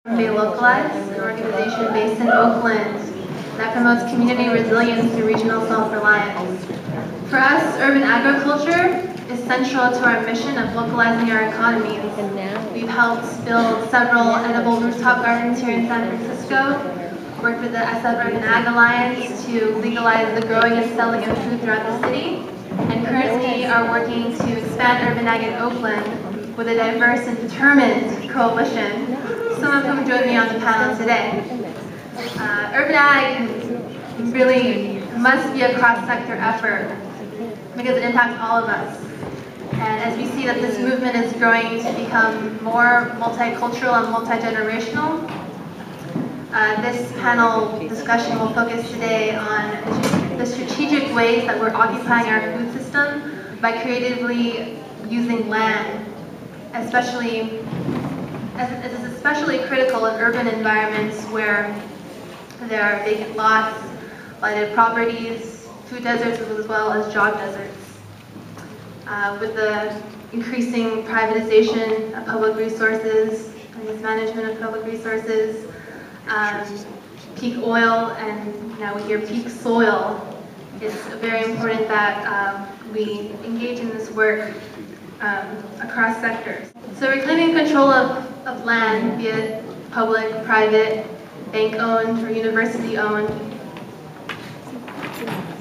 Localize, an organization based in Oakland that promotes community resilience through regional self-reliance. For us, urban agriculture is central to our mission of localizing our economies. We've helped build several edible rooftop gardens here in San Francisco, worked with the SF Urban Ag Alliance to legalize the growing and selling of food throughout the city, and currently are working to expand urban ag in Oakland with a diverse and determined coalition, some of whom joined me on the panel today. Urban ag really must be a cross-sector effort because it impacts all of us. And as we see that this movement is growing to become more multicultural and multi-generational, this panel discussion will focus today on the strategic ways that we're occupying our food system by creatively using land, especially as it is especially critical in urban environments where there are vacant lots, blighted properties, food deserts, as well as job deserts. With the increasing privatization of public resources and mismanagement of public resources, peak oil, and now we hear peak soil, it's very important that we engage in this work across sectors. So reclaiming control of land, be it public, private, bank-owned, or university-owned,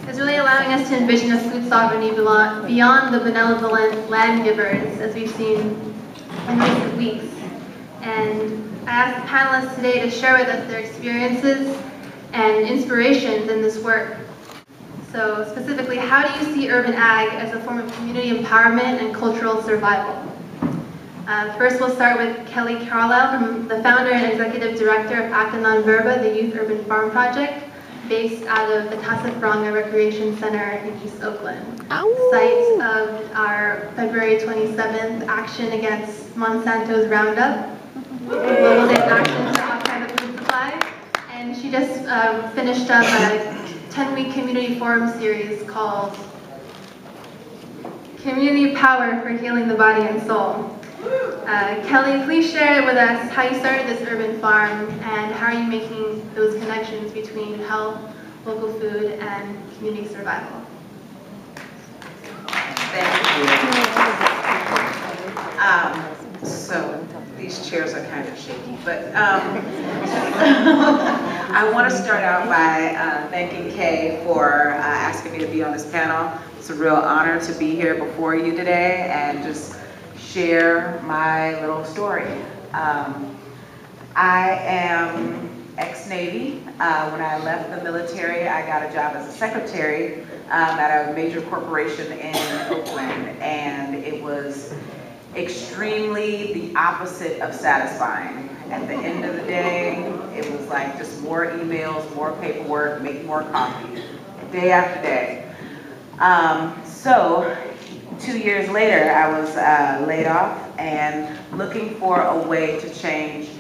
is really allowing us to envision a food sovereignty beyond the benevolent land givers, as we've seen in recent weeks. And I asked the panelists today to share with us their experiences and inspirations in this work. So specifically, how do you see urban ag as a form of community empowerment and cultural survival? First, we'll start with Kelly Carlisle, the founder and executive director of Acta Verba, the Youth Urban Farm Project, based out of the Casa Fronga Recreation Center in East Oakland, site of our February 27th action against Monsanto's Roundup, Global Day's action to occupy the food supply. And she just finished up a 10-week community forum series called Community Power for Healing the Body and Soul. Kelly, please share with us how you started this urban farm and how are you making those connections between health, local food, and community survival. Thank you. So these chairs are kind of shaky, but I want to start out by thanking Kay for asking me to be on this panel. It's a real honor to be here before you today and just share my little story. I am ex-Navy. When I left the military, I got a job as a secretary at a major corporation in Oakland, and it was extremely the opposite of satisfying. At the end of the day, it was like just more emails, more paperwork, make more coffee, day after day. So 2 years later, I was laid off and looking for a way to change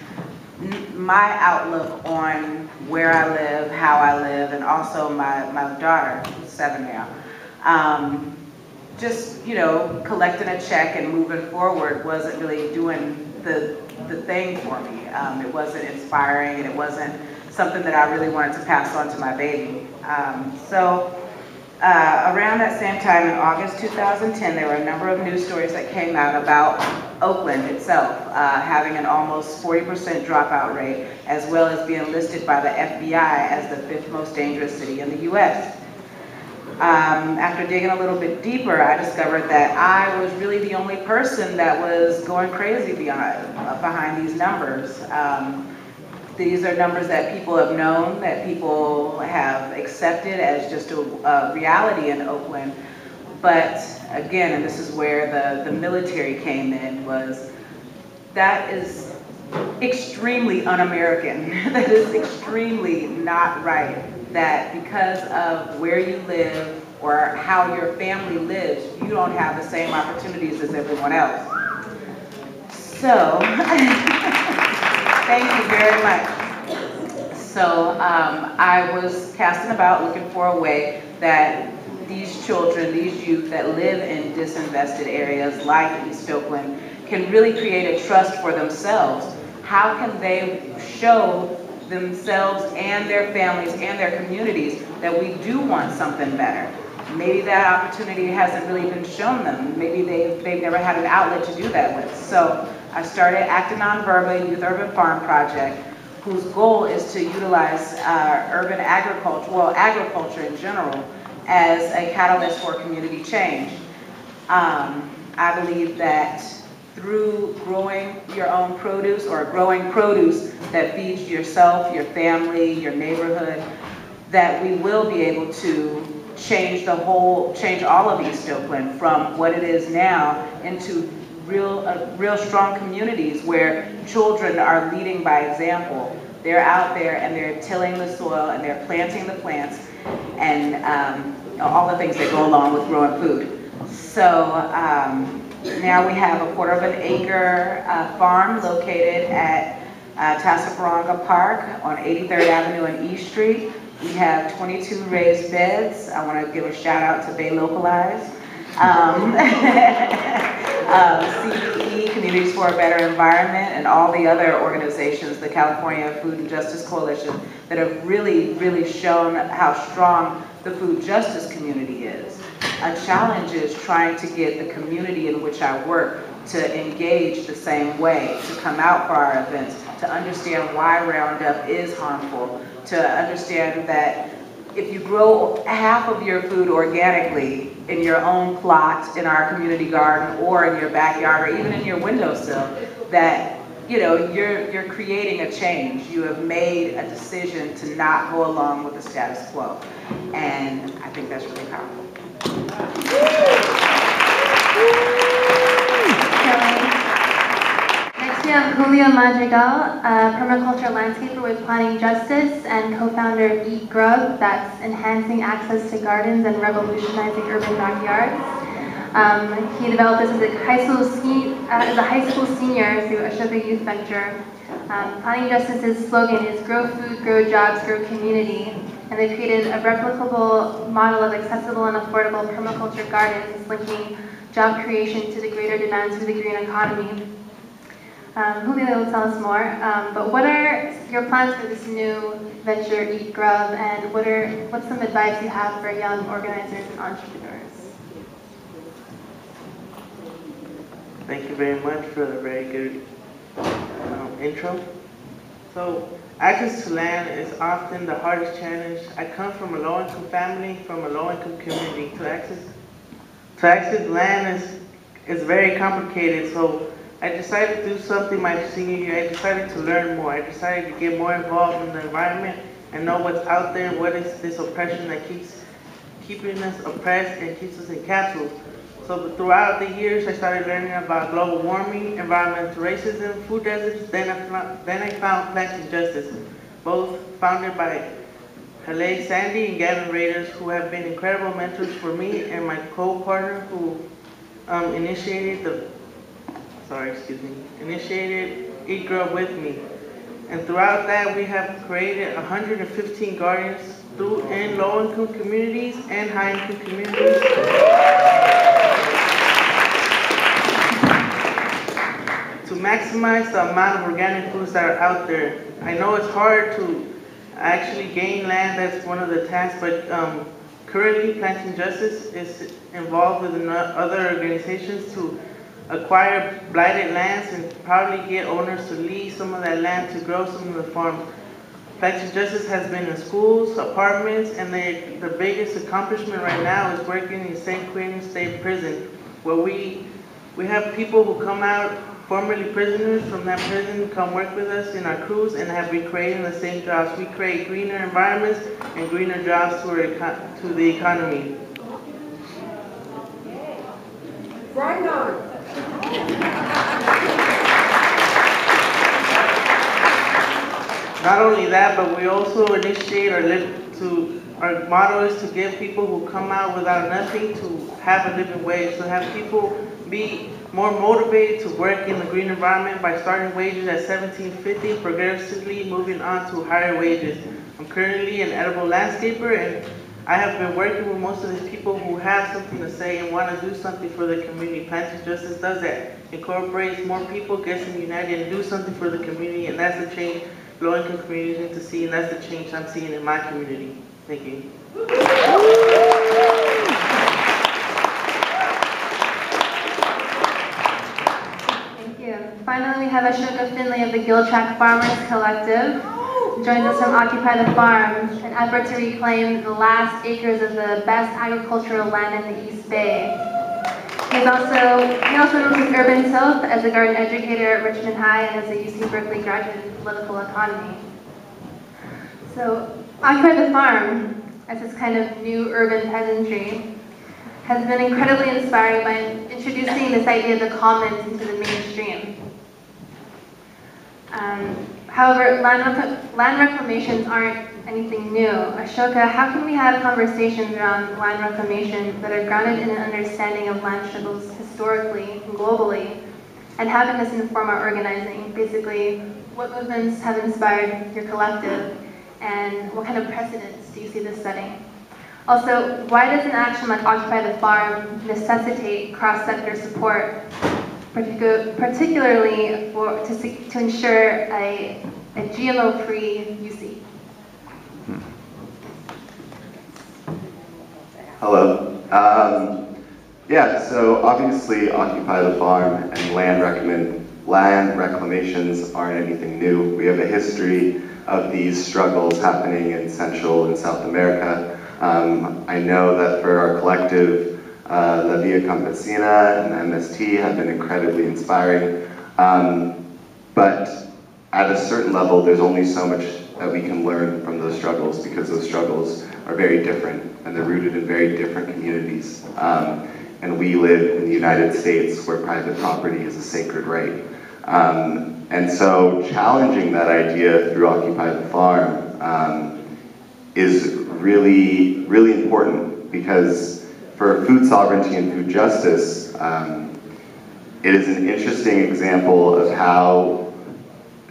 my outlook on where I live, how I live, and also my daughter, who's 7 now. Just, you know, collecting a check and moving forward wasn't really doing the thing for me. It wasn't inspiring, and it wasn't something that I really wanted to pass on to my baby. Around that same time in August 2010, there were a number of news stories that came out about Oakland itself having an almost 40% dropout rate, as well as being listed by the FBI as the 5th most dangerous city in the US. After digging a little bit deeper, I discovered that I was really the only person that was going crazy behind these numbers. These are numbers that people have known, that people have accepted as just a reality in Oakland. But again, and this is where the military came in, was that is extremely un-American. That is extremely not right. That because of where you live or how your family lives, you don't have the same opportunities as everyone else. So, thank you very much. So I was casting about looking for a way that these children, these youth that live in disinvested areas like East Oakland can really create a trust for themselves. How can they show themselves and their families and their communities that we do want something better. Maybe that opportunity hasn't really been shown them. Maybe they've never had an outlet to do that with. So I started Acta Verba Youth Urban Farm Project, whose goal is to utilize urban agriculture, well, agriculture in general, as a catalyst for community change. I believe that through growing your own produce or growing produce that feeds yourself, your family, your neighborhood, that we will be able to change all of East Oakland from what it is now into real strong communities where children are leading by example. They're out there and they're tilling the soil and they're planting the plants and all the things that go along with growing food. So now we have a 1/4 acre farm located at Tassafaronga Park on 83rd Avenue and East Street. We have 22 raised beds. I want to give a shout out to Bay Localize. CBE, Communities for a Better Environment, and all the other organizations, the California Food and Justice Coalition, that have really shown how strong the food justice community is. A challenge is trying to get the community in which I work to engage the same way, to come out for our events, to understand why Roundup is harmful, to understand that if you grow half of your food organically in your own plot, in our community garden, or in your backyard, or even in your windowsill, that you're creating a change. You have made a decision to not go along with the status quo, and I think that's really powerful. Next we have Julio Madrigal, a permaculture landscaper with Planning Justice and co-founder of Eat Grub, that's enhancing access to gardens and revolutionizing urban backyards. He developed this as a high school senior through Ashoka Youth Venture. Planning Justice's slogan is grow food, grow jobs, grow community. And they created a replicable model of accessible and affordable permaculture gardens, linking job creation to the greater demands for the green economy. Julio will tell us more, but what are your plans for this new venture, Eat Grub, and what's some advice you have for young organizers and entrepreneurs? Thank you very much for a very good intro. So, access to land is often the hardest challenge. I come from a low-income family, from a low-income community. To access land is very complicated. So I decided to do something my senior year. I decided to learn more. I decided to get more involved in the environment and know what's out there, what is this oppression that keeps keeping us oppressed and keeps us in capsules. So throughout the years, I started learning about global warming, environmental racism, food deserts. Then I found Planting Justice, both founded by Helene Sandy and Gavin Raiders, who have been incredible mentors for me, and my co-partner who initiated Eat Grub with me. And throughout that, we have created 115 gardens in low-income communities and high-income communities. To maximize the amount of organic foods that are out there. I know it's hard to actually gain land, that's one of the tasks, but currently Planting Justice is involved with other organizations to acquire blighted lands and probably get owners to lease some of that land to grow some of the farms. Planting Justice has been in schools, apartments, and the biggest accomplishment right now is working in St. Quentin State Prison, where we have people who come out, formerly prisoners from that prison, come work with us in our crews and have been creating the same jobs. We create greener environments and greener jobs to the economy. Right on. Not only that, but we also initiate our motto is to give people who come out without nothing to have a living wage, to have people be more motivated to work in the green environment by starting wages at $17.50, progressively moving on to higher wages. I'm currently an edible landscaper, and I have been working with most of these people who have something to say and want to do something for the community. Planting Justice does that. Incorporates more people, gets them united, and do something for the community, and that's the change low-income communities need to see, and that's the change I'm seeing in my community. Thank you. Thank you. Finally, we have Ashoka Finley of the Gill Tract Farmers Collective. Joins us from Occupy the Farm, an effort to reclaim the last acres of the best agricultural land in the East Bay. He also knows his urban tilth as a garden educator at Richmond High and as a UC Berkeley graduate in political economy. So, Occupy the Farm, as this kind of new urban peasantry, has been incredibly inspiring by introducing this idea of the commons into the mainstream. However, land reclamations aren't anything new. Ashoka, how can we have conversations around land reclamation that are grounded in an understanding of land struggles historically and globally, and how can this inform our organizing? Basically, what movements have inspired your collective, and what kind of precedents do you see this setting? Also, why does an action like Occupy the Farm necessitate cross-sector support, particularly to ensure a GMO-free UC? Hello. Yeah, so obviously Occupy the Farm and land reclamations aren't anything new. We have a history of these struggles happening in Central and South America. I know that for our collective, La Via Campesina and MST have been incredibly inspiring. But at a certain level, there's only so much that we can learn from those struggles, because those struggles are very different and they're rooted in very different communities. And we live in the United States where private property is a sacred right. And so challenging that idea through Occupy the Farm is really, really important, because for food sovereignty and food justice, it is an interesting example of how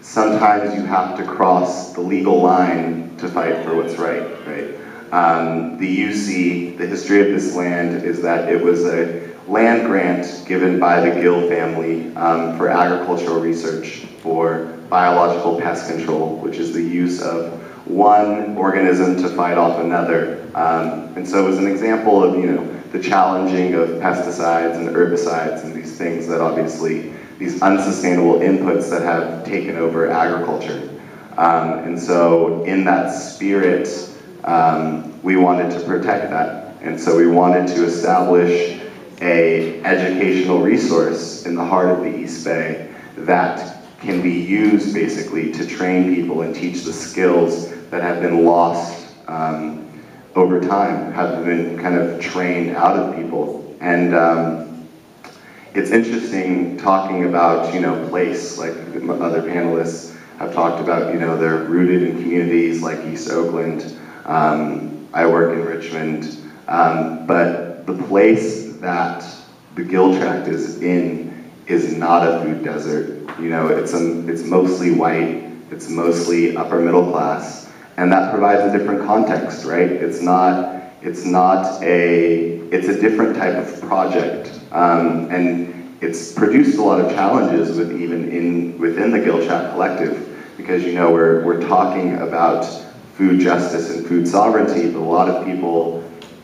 sometimes you have to cross the legal line to fight for what's right? The UC, the history of this land is that it was a land grant given by the Gill family for agricultural research for biological pest control, which is the use of one organism to fight off another. And so it was an example of, the challenging of pesticides and herbicides and these things that obviously, these unsustainable inputs that have taken over agriculture. And so in that spirit, we wanted to protect that. And so we wanted to establish an educational resource in the heart of the East Bay that can be used basically to train people and teach the skills that have been lost over time, have been kind of trained out of people. And it's interesting talking about, place, like other panelists have talked about, they're rooted in communities like East Oakland. I work in Richmond, but the place that the Gill Tract is in is not a food desert. It's mostly white, it's mostly upper middle class, and that provides a different context, right? It's a different type of project, and it's produced a lot of challenges within the Gill Tract collective, because we're talking about food justice and food sovereignty, but a lot of people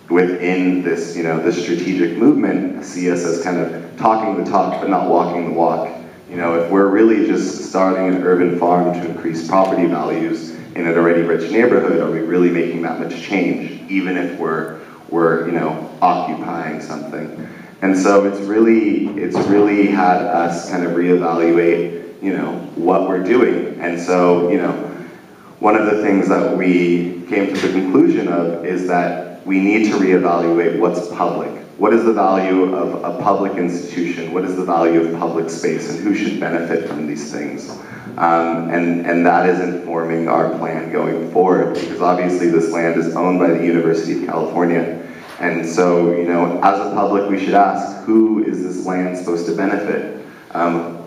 within this, this strategic movement see us as kind of talking the talk but not walking the walk. If we're really just starting an urban farm to increase property values in an already rich neighborhood, are we really making that much change, even if we're occupying something? And so it's really had us kind of reevaluate, what we're doing. And so, one of the things that we came to the conclusion of is that we need to reevaluate what's public. What is the value of a public institution? What is the value of public space, and who should benefit from these things? And that is informing our plan going forward, because obviously this land is owned by the University of California. And so, as a public, we should ask, who is this land supposed to benefit?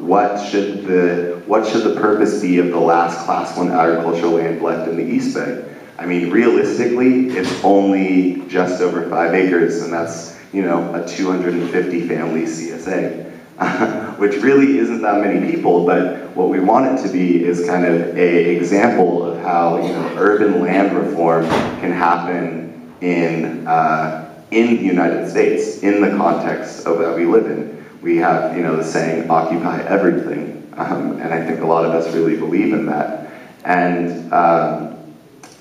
What should the purpose be of the last Class 1 agricultural land left in the East Bay? I mean, realistically, it's only just over 5 acres, and that's, a 250 family CSA. which really isn't that many people, but what we want it to be is kind of an example of how, you know, urban land reform can happen in the United States, in the context of that we live in. We have, you know, the saying, occupy everything, and I think a lot of us really believe in that. And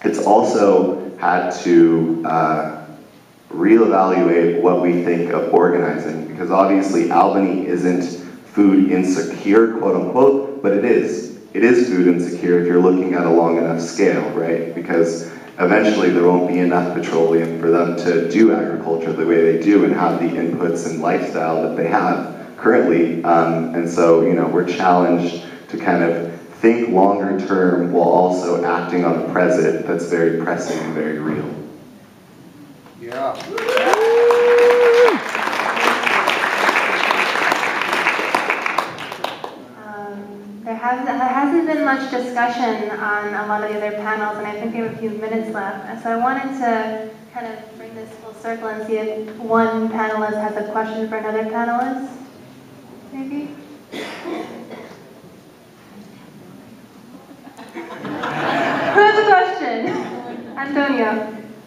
it's also had to reevaluate what we think of organizing, because obviously Albany isn't food insecure, quote unquote, but it is. It is food insecure if you're looking at a long enough scale, right? Because eventually there won't be enough petroleum for them to do agriculture the way they do and have the inputs and lifestyle that they have currently. And so, you know, we're challenged to kind of think longer term while also acting on the present that's very pressing and very real. Yeah. There hasn't been much discussion on a lot of the other panels, and I think we have a few minutes left. So I wanted to kind of bring this full circle and see if one panelist has a question for another panelist, maybe? Who has a question? Antonio.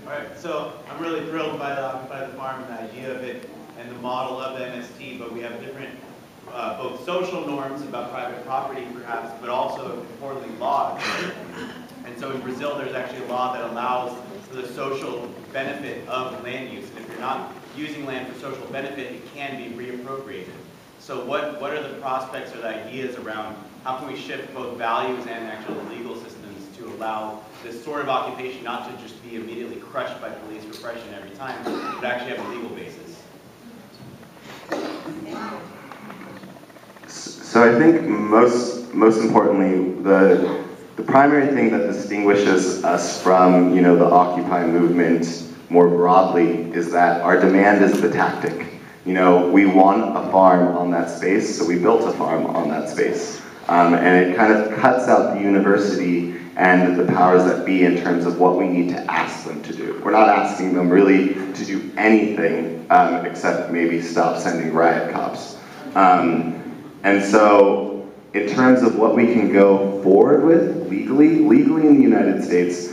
All right, so I'm really thrilled by the Occupy the Farm and the idea of it and the model of the MST, but we have different both social norms about private property perhaps, but also importantly laws. And so in Brazil there's actually a law that allows for the social benefit of land use. And if you're not using land for social benefit, it can be reappropriated. So what are the prospects or the ideas around how can we shift both values and actual legal systems to allow this sort of occupation not to just be immediately crushed by police repression every time, but actually have a legal basis? So I think most importantly, the primary thing that distinguishes us from, you know, the Occupy movement more broadly is that our demand is the tactic. You know, we want a farm on that space, so we built a farm on that space. And it kind of cuts out the university and the powers that be in terms of what we need to ask them to do. We're not asking them really to do anything except maybe stop sending riot cops. And so, in terms of what we can go forward with legally in the United States,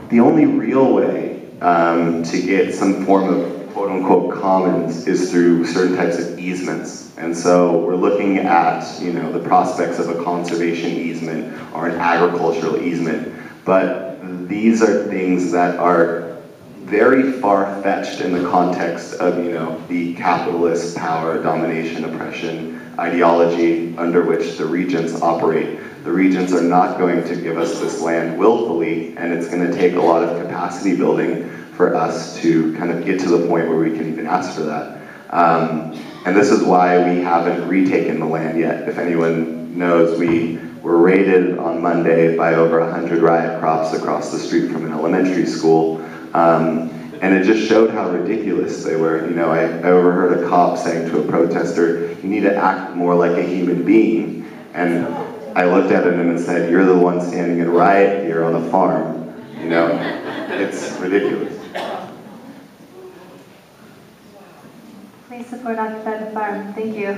the only real way to get some form of quote-unquote commons is through certain types of easements. And so we're looking at, you know, the prospects of a conservation easement or an agricultural easement. But these are things that are very far-fetched in the context of, you know, the capitalist power, domination, oppression, ideology under which the regents operate. The regents are not going to give us this land willfully, and it's going to take a lot of capacity building for us to kind of get to the point where we can even ask for that. And this is why we haven't retaken the land yet. If anyone knows, we were raided on Monday by over 100 riot cops across the street from an elementary school. And it just showed how ridiculous they were. You know, I overheard a cop saying to a protester, "You need to act more like a human being." And I looked at him and said, "You're the one standing in riot here on a farm." You know, it's ridiculous. Please support Occupy the Farm. Thank you.